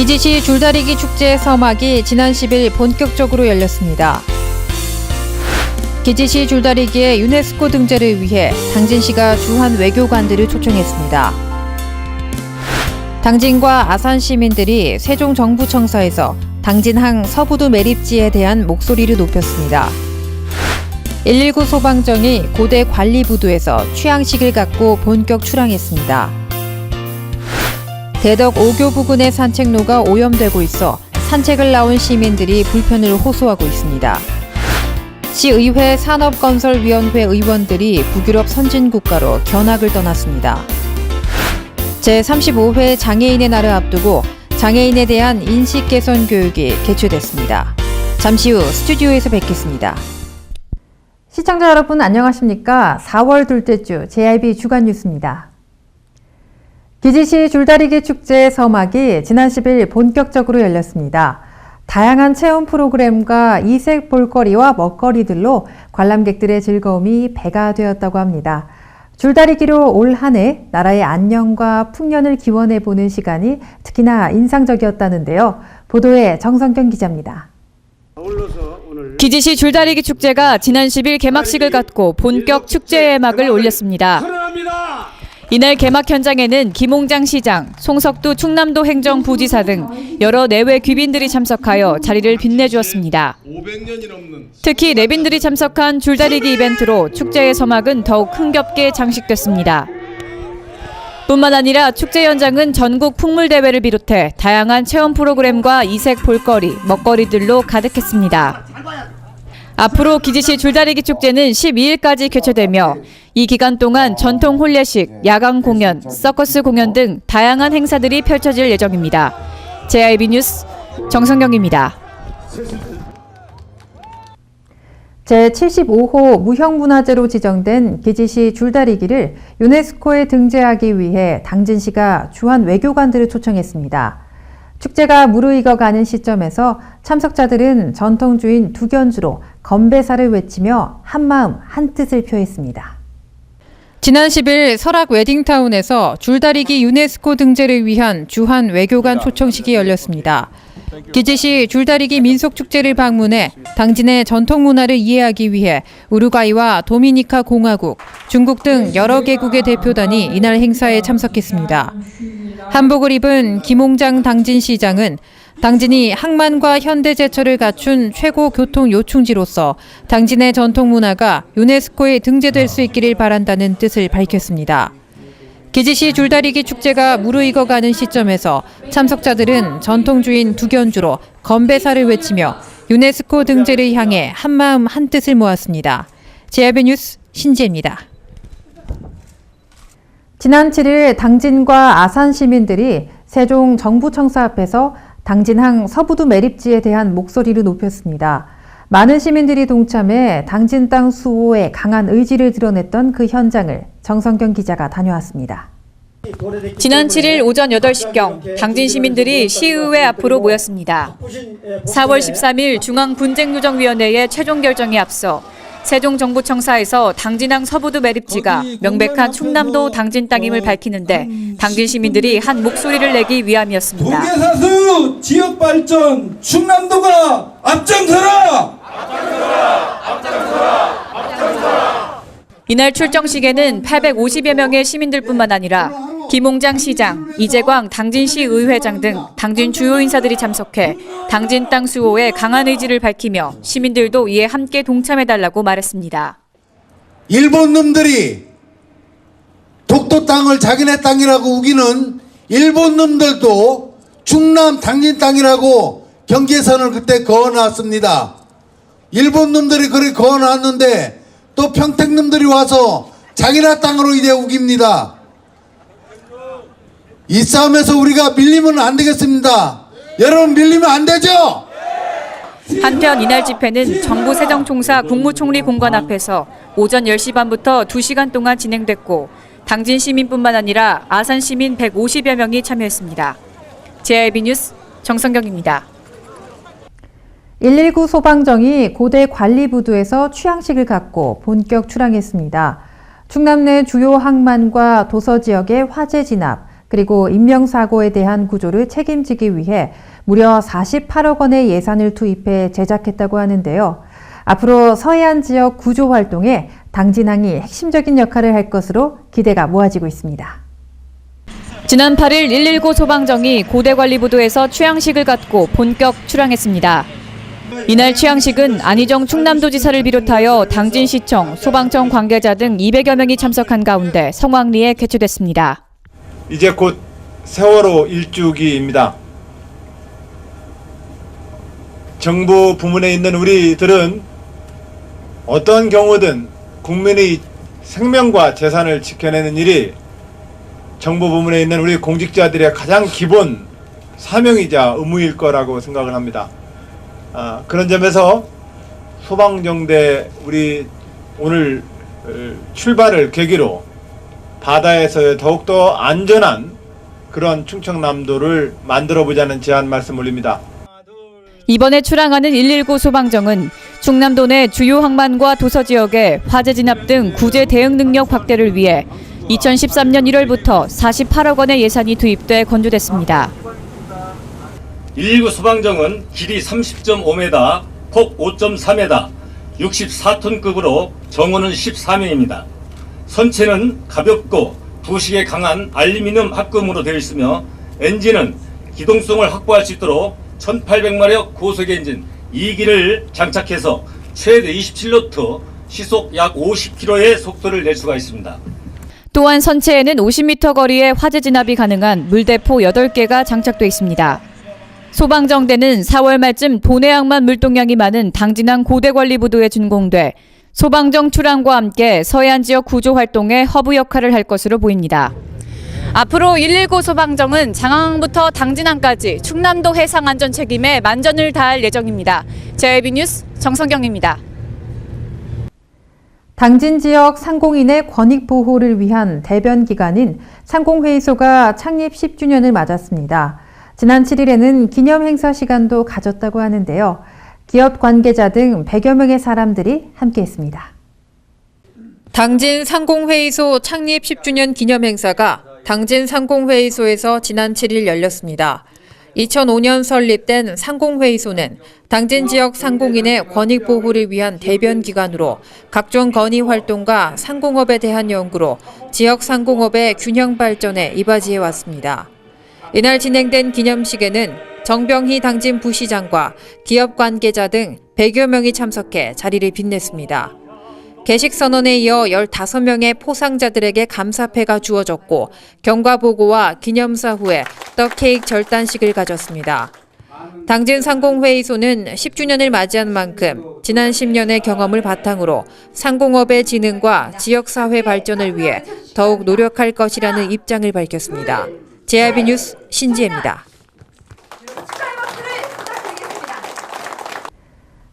기지시 줄다리기 축제 서막이 지난 10일 본격적으로 열렸습니다. 기지시 줄다리기의 유네스코 등재를 위해 당진시가 주한 외교관들을 초청했습니다. 당진과 아산 시민들이 세종정부청사에서 당진항 서부두 매립지에 대한 목소리를 높였습니다. 119 소방정이 고대 관리부두에서 취향식을 갖고 본격 출항했습니다. 대덕 오교 부근의 산책로가 오염되고 있어 산책을 나온 시민들이 불편을 호소하고 있습니다. 시의회 산업건설위원회 의원들이 북유럽 선진국가로 견학을 떠났습니다. 제35회 장애인의 날을 앞두고 장애인에 대한 인식 개선 교육이 개최됐습니다. 잠시 후 스튜디오에서 뵙겠습니다. 시청자 여러분 안녕하십니까? 4월 둘째 주 JIB 주간 뉴스입니다. 기지시 줄다리기 축제 서막이 지난 10일 본격적으로 열렸습니다. 다양한 체험 프로그램과 이색 볼거리와 먹거리들로 관람객들의 즐거움이 배가 되었다고 합니다. 줄다리기로 올 한 해 나라의 안녕과 풍년을 기원해보는 시간이 특히나 인상적이었다는데요. 보도에 정성경 기자입니다. 기지시 줄다리기 축제가 지난 10일 개막식을 갖고 본격 축제의 막을 올렸습니다. 이날 개막 현장에는 김홍장 시장, 송석두 충남도 행정부지사 등 여러 내외 귀빈들이 참석하여 자리를 빛내주었습니다. 특히 내빈들이 참석한 줄다리기 이벤트로 축제의 서막은 더욱 흥겹게 장식됐습니다. 뿐만 아니라 축제 현장은 전국 풍물대회를 비롯해 다양한 체험 프로그램과 이색 볼거리, 먹거리들로 가득했습니다. 앞으로 기지시 줄다리기 축제는 12일까지 개최되며 이 기간 동안 전통 혼례식, 야간 공연, 서커스 공연 등 다양한 행사들이 펼쳐질 예정입니다. JIB 뉴스 정성경입니다. 제75호 무형문화재로 지정된 기지시 줄다리기를 유네스코에 등재하기 위해 당진시가 주한 외교관들을 초청했습니다. 축제가 무르익어가는 시점에서 참석자들은 전통주인 두견주로 건배사를 외치며 한마음 한뜻을 표했습니다. 지난 10일 설악 웨딩타운에서 줄다리기 유네스코 등재를 위한 주한 외교관 초청식이 열렸습니다. 기지시 줄다리기 민속축제를 방문해 당진의 전통문화를 이해하기 위해 우루과이와 도미니카 공화국, 중국 등 여러 개국의 대표단이 이날 행사에 참석했습니다. 한복을 입은 김홍장 당진시장은 당진이 항만과 현대제철을 갖춘 최고 교통 요충지로서 당진의 전통문화가 유네스코에 등재될 수 있기를 바란다는 뜻을 밝혔습니다. 기지시 줄다리기 축제가 무르익어가는 시점에서 참석자들은 전통주인 두견주로 건배사를 외치며 유네스코 등재를 향해 한마음 한뜻을 모았습니다. JIB 뉴스 신지혜입니다. 지난 7일 당진과 아산 시민들이 세종 정부청사 앞에서 당진항 서부두 매립지에 대한 목소리를 높였습니다. 많은 시민들이 동참해 당진 땅 수호의 강한 의지를 드러냈던 그 현장을 정성경 기자가 다녀왔습니다. 지난 7일 오전 8시경 당진 시민들이 시의회 앞으로 모였습니다. 4월 13일 중앙분쟁조정위원회의 최종 결정에 앞서 세종정부청사에서 당진항 서부두 매립지가 명백한 충남도 당진 땅임을 밝히는데 당진 시민들이 한 목소리를 내기 위함이었습니다. 동해사수 지역발전 충남도가 앞장서라! 이날 출정식에는 850여 명의 시민들뿐만 아니라 김홍장 시장, 이재광 당진시 의회장 등 당진 주요 인사들이 참석해 당진 땅 수호에 강한 의지를 밝히며 시민들도 이에 함께 동참해달라고 말했습니다. 일본 놈들이 독도 땅을 자기네 땅이라고 우기는 일본 놈들도 충남 당진 땅이라고 경계선을 그때 그어놨습니다. 일본 놈들이 그렇게 그어놨는데 또 평택 놈들이 와서 자기네 땅으로 이제 우깁니다. 이 싸움에서 우리가 밀리면 안 되겠습니다. 여러분 밀리면 안 되죠? 한편 이날 집회는 정부 세정총사 국무총리 공관 앞에서 오전 10시 반부터 2시간 동안 진행됐고 당진 시민뿐만 아니라 아산 시민 150여 명이 참여했습니다. JIB 뉴스 정성경입니다. 119 소방정이 고대 관리부두에서 취향식을 갖고 본격 출항했습니다. 충남 내 주요 항만과 도서 지역의 화재 진압, 그리고 인명사고에 대한 구조를 책임지기 위해 무려 48억 원의 예산을 투입해 제작했다고 하는데요. 앞으로 서해안 지역 구조 활동에 당진항이 핵심적인 역할을 할 것으로 기대가 모아지고 있습니다. 지난 8일 119 소방정이 고대관리부두에서 취향식을 갖고 본격 출항했습니다. 이날 취향식은 안희정 충남도지사를 비롯하여 당진시청, 소방청 관계자 등 200여 명이 참석한 가운데 성황리에 개최됐습니다. 이제 곧 세월호 일주기입니다. 정부 부문에 있는 우리들은 어떤 경우든 국민의 생명과 재산을 지켜내는 일이 정부 부문에 있는 우리 공직자들의 가장 기본 사명이자 의무일 거라고 생각을 합니다. 그런 점에서 소방정대 우리 오늘 출발을 계기로 바다에서 더욱더 안전한 그런 충청남도를 만들어보자는 제안 말씀 올립니다. 이번에 출항하는 119 소방정은 충남도 내 주요 항만과 도서 지역의 화재 진압 등 구제 대응 능력 확대를 위해 2013년 1월부터 48억 원의 예산이 투입돼 건조됐습니다. 119 소방정은 길이 30.5m, 폭 5.4m, 64톤급으로 정원은 14명입니다. 선체는 가볍고 부식에 강한 알루미늄 합금으로 되어 있으며 엔진은 기동성을 확보할 수 있도록 1800마력 고속 엔진 2기를 장착해서 최대 27노트, 시속 약 50km의 속도를 낼 수가 있습니다. 또한 선체에는 50m 거리의 화재 진압이 가능한 물대포 8개가 장착돼 있습니다. 소방정대는 4월 말쯤 도내항만 물동량이 많은 당진항 고대관리부두에 준공돼 소방정 출항과 함께 서해안 지역 구조 활동에 허브 역할을 할 것으로 보입니다. 앞으로 119 소방정은 장항부터 당진항까지 충남도 해상 안전 책임에 만전을 다할 예정입니다. JIB 뉴스 정성경입니다. 당진 지역 상공인의 권익 보호를 위한 대변 기관인 상공회의소가 창립 10주년을 맞았습니다. 지난 7일에는 기념 행사 시간도 가졌다고 하는데요. 기업 관계자 등 100여 명의 사람들이 함께했습니다. 당진 상공회의소 창립 10주년 기념 행사가 당진 상공회의소에서 지난 7일 열렸습니다. 2005년 설립된 상공회의소는 당진 지역 상공인의 권익 보호를 위한 대변 기관으로 각종 건의 활동과 상공업에 대한 연구로 지역 상공업의 균형 발전에 이바지해 왔습니다. 이날 진행된 기념식에는 정병희 당진 부시장과 기업 관계자 등 100여 명이 참석해 자리를 빛냈습니다. 개식 선언에 이어 15명의 포상자들에게 감사패가 주어졌고 경과보고와 기념사 후에 떡케이크 절단식을 가졌습니다. 당진 상공회의소는 10주년을 맞이한 만큼 지난 10년의 경험을 바탕으로 상공업의 진흥과 지역사회 발전을 위해 더욱 노력할 것이라는 입장을 밝혔습니다. JIB 뉴스 신지혜입니다.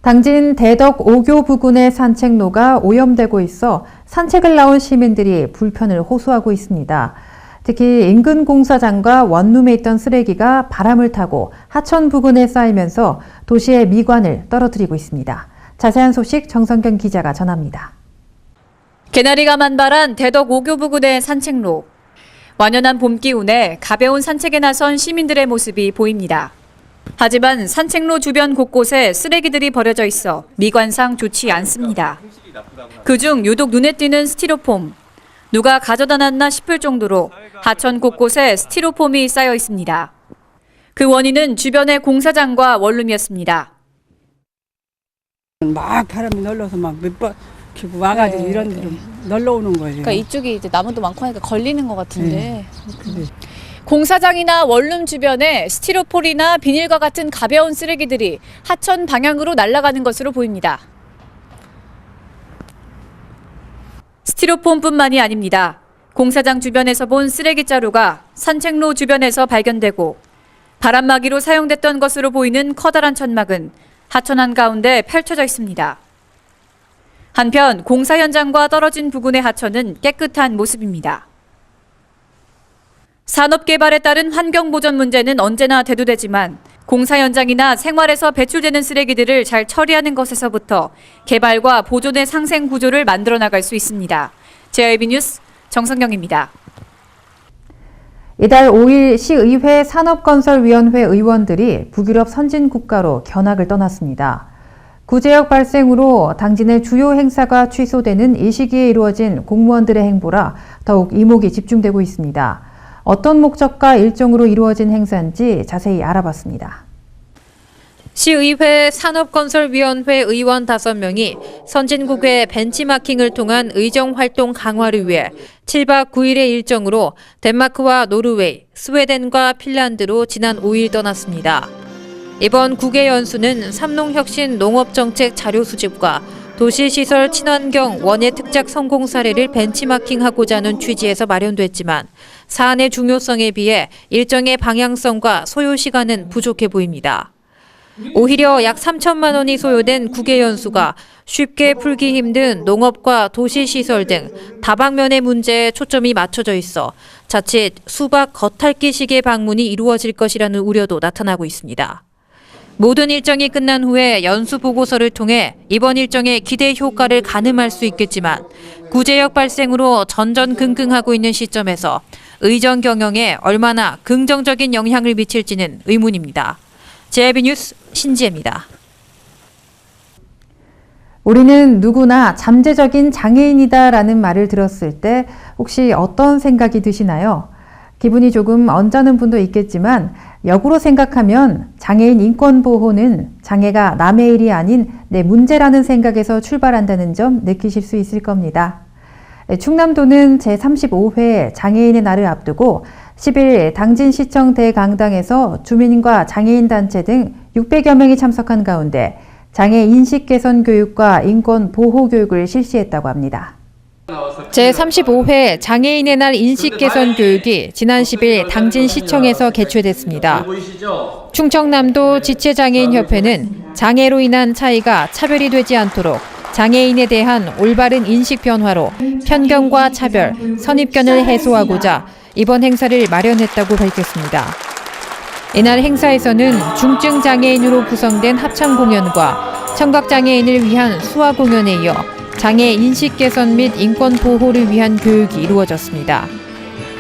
당진 대덕 5교 부근의 산책로가 오염되고 있어 산책을 나온 시민들이 불편을 호소하고 있습니다. 특히 인근 공사장과 원룸에 있던 쓰레기가 바람을 타고 하천 부근에 쌓이면서 도시의 미관을 떨어뜨리고 있습니다. 자세한 소식 정성경 기자가 전합니다. 개나리가 만발한 대덕 5교 부근의 산책로. 완연한 봄 기운에 가벼운 산책에 나선 시민들의 모습이 보입니다. 하지만 산책로 주변 곳곳에 쓰레기들이 버려져 있어 미관상 좋지 않습니다. 그중 유독 눈에 띄는 스티로폼. 누가 가져다 놨나 싶을 정도로 하천 곳곳에 스티로폼이 쌓여 있습니다. 그 원인은 주변의 공사장과 원룸이었습니다. 막 바람이 널러서 막 몇 번 와가지고 이런 데로 널러오는 거예요. 그러니까 이쪽이 이제 나무도 많고 하니까 걸리는 것 같은데. 공사장이나 원룸 주변에 스티로폴이나 비닐과 같은 가벼운 쓰레기들이 하천 방향으로 날아가는 것으로 보입니다. 스티로폼뿐만이 아닙니다. 공사장 주변에서 본 쓰레기 자루가 산책로 주변에서 발견되고 바람막이로 사용됐던 것으로 보이는 커다란 천막은 하천 한가운데 펼쳐져 있습니다. 한편 공사 현장과 떨어진 부근의 하천은 깨끗한 모습입니다. 산업개발에 따른 환경보전 문제는 언제나 대두되지만 공사 현장이나 생활에서 배출되는 쓰레기들을 잘 처리하는 것에서부터 개발과 보존의 상생 구조를 만들어 나갈 수 있습니다. JIB 뉴스 정성경입니다. 이달 5일 시의회 산업건설위원회 의원들이 북유럽 선진국가로 견학을 떠났습니다. 구제역 발생으로 당진의 주요 행사가 취소되는 이 시기에 이루어진 공무원들의 행보라 더욱 이목이 집중되고 있습니다. 어떤 목적과 일정으로 이루어진 행사인지 자세히 알아봤습니다. 시의회 산업건설위원회 의원 5명이 선진국의 벤치마킹을 통한 의정활동 강화를 위해 7박 9일의 일정으로 덴마크와 노르웨이, 스웨덴과 핀란드로 지난 5일 떠났습니다. 이번 국외 연수는 삼농혁신 농업정책 자료 수집과 도시시설 친환경 원예 특작 성공 사례를 벤치마킹하고자 하는 취지에서 마련됐지만 사안의 중요성에 비해 일정의 방향성과 소요 시간은 부족해 보입니다. 오히려 약 3천만 원이 소요된 국외 연수가 쉽게 풀기 힘든 농업과 도시시설 등 다방면의 문제에 초점이 맞춰져 있어 자칫 수박 겉핥기식의 방문이 이루어질 것이라는 우려도 나타나고 있습니다. 모든 일정이 끝난 후에 연수 보고서를 통해 이번 일정의 기대 효과를 가늠할 수 있겠지만 구제역 발생으로 전전긍긍하고 있는 시점에서 의정 경영에 얼마나 긍정적인 영향을 미칠지는 의문입니다. JIB 뉴스 신지혜입니다. 우리는 누구나 잠재적인 장애인이다라는 말을 들었을 때 혹시 어떤 생각이 드시나요? 기분이 조금 언짢은 분도 있겠지만 역으로 생각하면 장애인 인권 보호는 장애가 남의 일이 아닌 내 문제라는 생각에서 출발한다는 점 느끼실 수 있을 겁니다. 충남도는 제35회 장애인의 날을 앞두고 10일 당진시청 대강당에서 주민과 장애인 단체 등 600여 명이 참석한 가운데 장애 인식 개선 교육과 인권 보호 교육을 실시했다고 합니다. 제35회 장애인의 날 인식 개선 교육이 지난 10일 당진시청에서 개최됐습니다. 충청남도 지체장애인협회는 장애로 인한 차이가 차별이 되지 않도록 장애인에 대한 올바른 인식 변화로 편견과 차별, 선입견을 해소하고자 이번 행사를 마련했다고 밝혔습니다. 이날 행사에서는 중증 장애인으로 구성된 합창 공연과 청각 장애인을 위한 수화 공연에 이어 장애 인식 개선 및 인권 보호를 위한 교육이 이루어졌습니다.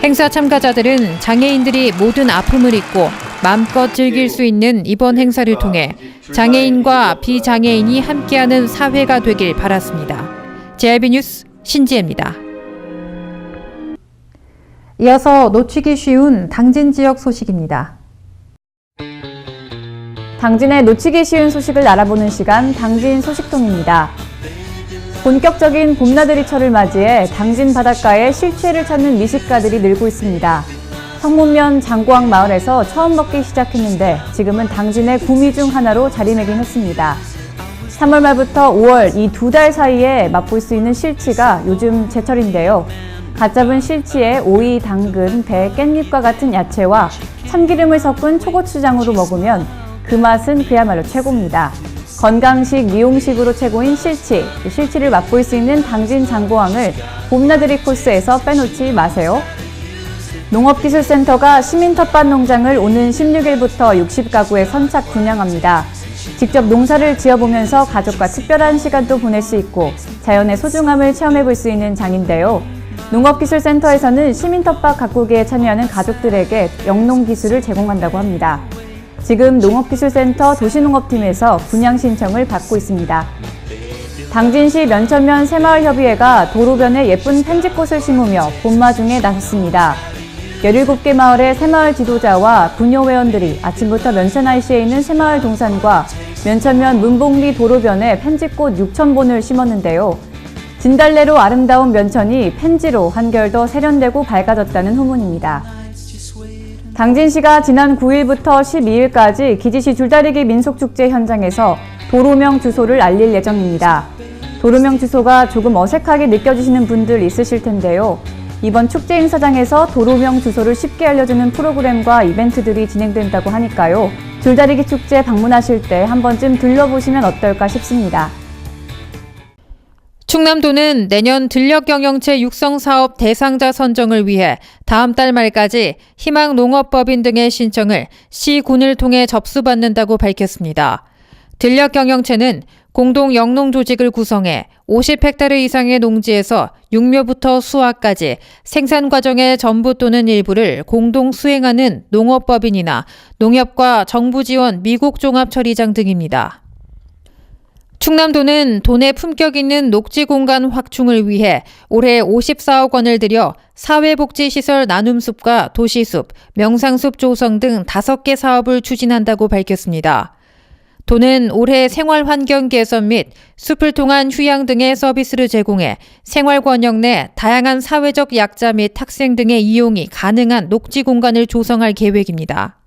행사 참가자들은 장애인들이 모든 아픔을 잊고 마음껏 즐길 수 있는 이번 행사를 통해 장애인과 비장애인이 함께하는 사회가 되길 바랐습니다. JIB 뉴스 신지혜입니다. 이어서 놓치기 쉬운 당진 지역 소식입니다. 당진의 놓치기 쉬운 소식을 알아보는 시간 당진 소식통입니다. 본격적인 봄나들이철을 맞이해 당진 바닷가에 실채를 찾는 미식가들이 늘고 있습니다. 성문면 장고항 마을에서 처음 먹기 시작했는데 지금은 당진의 구미 중 하나로 자리매김했습니다. 3월 말부터 5월 이 2달 사이에 맛볼 수 있는 실치가 요즘 제철인데요. 갓 잡은 실치에 오이, 당근, 배, 깻잎과 같은 야채와 참기름을 섞은 초고추장으로 먹으면 그 맛은 그야말로 최고입니다. 건강식, 미용식으로 최고인 실치, 실치를 맛볼 수 있는 당진 장고항을 봄나들이 코스에서 빼놓지 마세요. 농업기술센터가 시민 텃밭 농장을 오는 16일부터 60가구에 선착 분양합니다. 직접 농사를 지어보면서 가족과 특별한 시간도 보낼 수 있고 자연의 소중함을 체험해볼 수 있는 장인데요. 농업기술센터에서는 시민 텃밭 가꾸기에 참여하는 가족들에게 영농기술을 제공한다고 합니다. 지금 농업기술센터 도시농업팀에서 분양 신청을 받고 있습니다. 당진시 면천면 새마을협의회가 도로변에 예쁜 펜지꽃을 심으며 봄마중에 나섰습니다. 17개 마을의 새마을 지도자와 부녀회원들이 아침부터 면천IC에 있는 새마을 동산과 면천면 문복리 도로변에 펜지꽃 6,000본을 심었는데요. 진달래로 아름다운 면천이 펜지로 한결 더 세련되고 밝아졌다는 후문입니다. 당진시가 지난 9일부터 12일까지 기지시 줄다리기 민속축제 현장에서 도로명 주소를 알릴 예정입니다. 도로명 주소가 조금 어색하게 느껴지시는 분들 있으실 텐데요. 이번 축제 행사장에서 도로명 주소를 쉽게 알려주는 프로그램과 이벤트들이 진행된다고 하니까요. 줄다리기 축제 방문하실 때 한 번쯤 들러보시면 어떨까 싶습니다. 충남도는 내년 들녘경영체 육성사업 대상자 선정을 위해 다음 달 말까지 희망농업법인 등의 신청을 시군을 통해 접수받는다고 밝혔습니다. 들녘경영체는 공동 영농 조직을 구성해 50헥타르 이상의 농지에서 육묘부터 수확까지 생산 과정의 전부 또는 일부를 공동 수행하는 농업법인이나 농협과 정부 지원 미국 종합처리장 등입니다. 충남도는 도내 품격 있는 녹지 공간 확충을 위해 올해 54억 원을 들여 사회복지시설 나눔숲과 도시숲, 명상숲 조성 등 5개 사업을 추진한다고 밝혔습니다. 도는 올해 생활환경 개선 및 숲을 통한 휴양 등의 서비스를 제공해 생활권역 내 다양한 사회적 약자 및 학생 등의 이용이 가능한 녹지 공간을 조성할 계획입니다.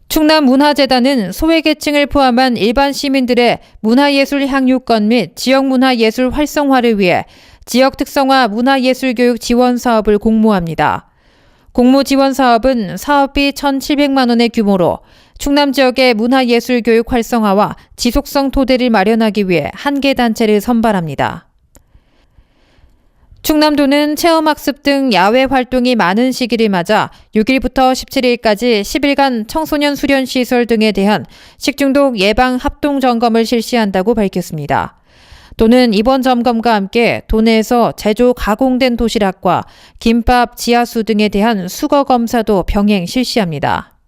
충남문화재단은 소외계층을 포함한 일반 시민들의 문화예술 향유권 및 지역문화예술 활성화를 위해 지역 특성화 문화예술교육 지원 사업을 공모합니다. 공모 지원 사업은 사업비 1,700만 원의 규모로 충남 지역의 문화예술교육 활성화와 지속성 토대를 마련하기 위해 한 개 단체를 선발합니다. 충남도는 체험학습 등 야외 활동이 많은 시기를 맞아 6일부터 17일까지 10일간 청소년 수련시설 등에 대한 식중독 예방 합동 점검을 실시한다고 밝혔습니다. 도는 이번 점검과 함께 도내에서 제조 가공된 도시락과 김밥, 지하수 등에 대한 수거 검사도 병행 실시합니다.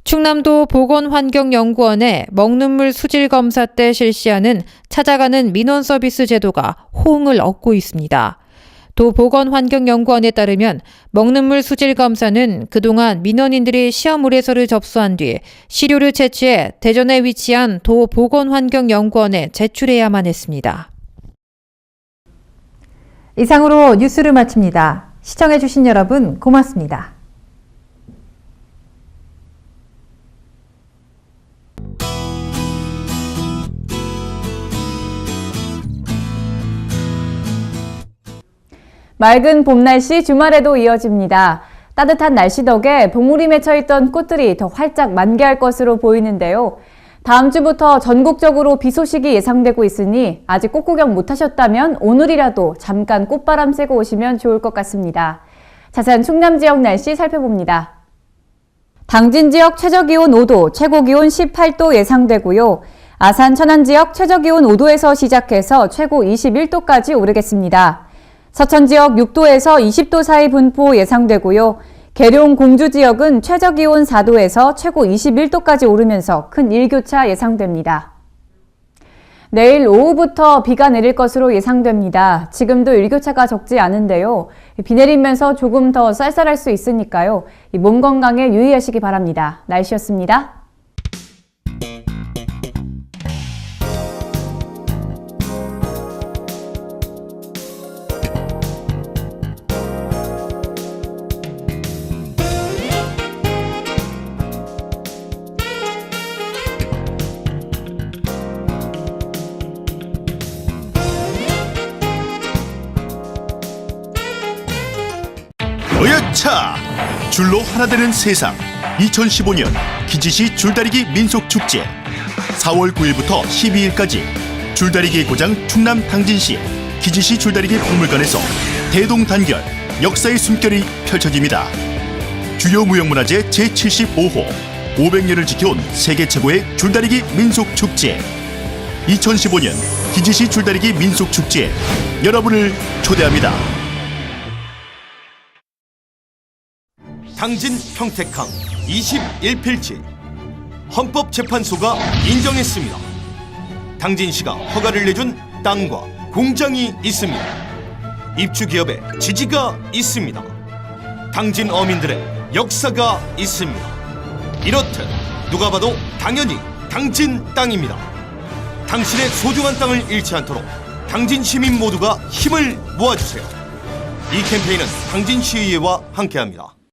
충남도 보건환경연구원의 먹는 물 수질 검사 때 실시하는 찾아가는 민원 서비스 제도가 호응을 얻고 있습니다. 도 보건환경연구원에 따르면 먹는 물 수질 검사는 그동안 민원인들이 시험 의뢰서를 접수한 뒤 시료를 채취해 대전에 위치한 도 보건환경연구원에 제출해야만 했습니다. 이상으로 뉴스를 마칩니다. 시청해주신 여러분 고맙습니다. 맑은 봄 날씨 주말에도 이어집니다. 따뜻한 날씨 덕에 봉우리 맺혀있던 꽃들이 더 활짝 만개할 것으로 보이는데요. 다음 주부터 전국적으로 비 소식이 예상되고 있으니 아직 꽃 구경 못하셨다면 오늘이라도 잠깐 꽃바람 쐬고 오시면 좋을 것 같습니다. 자세한 충남 지역 날씨 살펴봅니다. 당진 지역 최저기온 5도, 최고기온 18도 예상되고요. 아산 천안 지역 최저기온 5도에서 시작해서 최고 21도까지 오르겠습니다. 서천 지역 6도에서 20도 사이 분포 예상되고요. 계룡 공주 지역은 최저기온 4도에서 최고 21도까지 오르면서 큰 일교차 예상됩니다. 내일 오후부터 비가 내릴 것으로 예상됩니다. 지금도 일교차가 적지 않은데요. 비 내리면서 조금 더 쌀쌀할 수 있으니까요. 몸 건강에 유의하시기 바랍니다. 날씨였습니다. 으여차! 줄로 하나 되는 세상 2015년 기지시 줄다리기 민속축제 4월 9일부터 12일까지 줄다리기의 고장 충남 당진시 기지시 줄다리기 박물관에서 대동단결 역사의 숨결이 펼쳐집니다. 주요 무형문화재 제75호 500년을 지켜온 세계 최고의 줄다리기 민속축제 2015년 기지시 줄다리기 민속축제에 여러분을 초대합니다. 당진 평택항 21필지 헌법재판소가 인정했습니다. 당진시가 허가를 내준 땅과 공장이 있습니다. 입주기업의 지지가 있습니다. 당진 어민들의 역사가 있습니다. 이렇듯 누가 봐도 당연히 당진 땅입니다. 당신의 소중한 땅을 잃지 않도록 당진 시민 모두가 힘을 모아주세요. 이 캠페인은 당진시의회와 함께합니다.